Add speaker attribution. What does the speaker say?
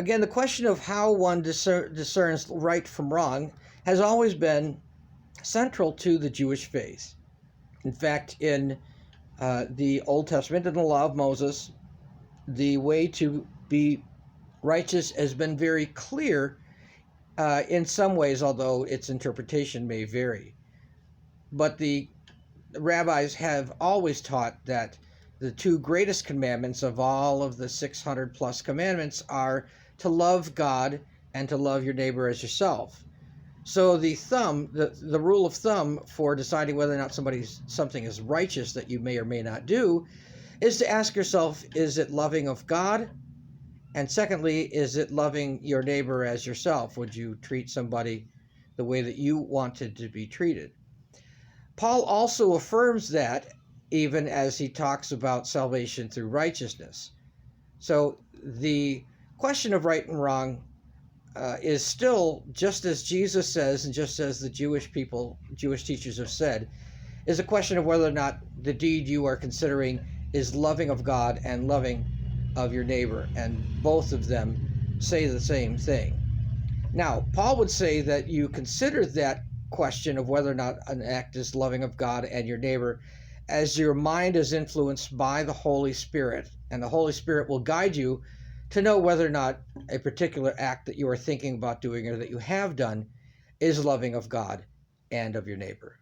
Speaker 1: Again, the question of how one discerns right from wrong has always been central to the Jewish faith. In fact, in the Old Testament, in the law of Moses, the way to be righteous has been very clear in some ways, although its interpretation may vary. But the rabbis have always taught that the two greatest commandments of all of the 600 plus commandments are to love God and to love your neighbor as yourself. So the rule of thumb for deciding whether or not something is righteous that you may or may not do is to ask yourself, is it loving of God? And secondly, is it loving your neighbor as yourself? Would you treat somebody the way that you wanted to be treated? Paul also affirms that even as he talks about salvation through righteousness. So the question of right and wrong is still, just as Jesus says and just as the Jewish teachers have said, is a question of whether or not the deed you are considering is loving of God and loving of your neighbor. And both of them say the same thing. Now, Paul would say that you consider that question of whether or not an act is loving of God and your neighbor as your mind is influenced by the Holy Spirit, and the Holy Spirit will guide you to know whether or not a particular act that you are thinking about doing or that you have done is loving of God and of your neighbor.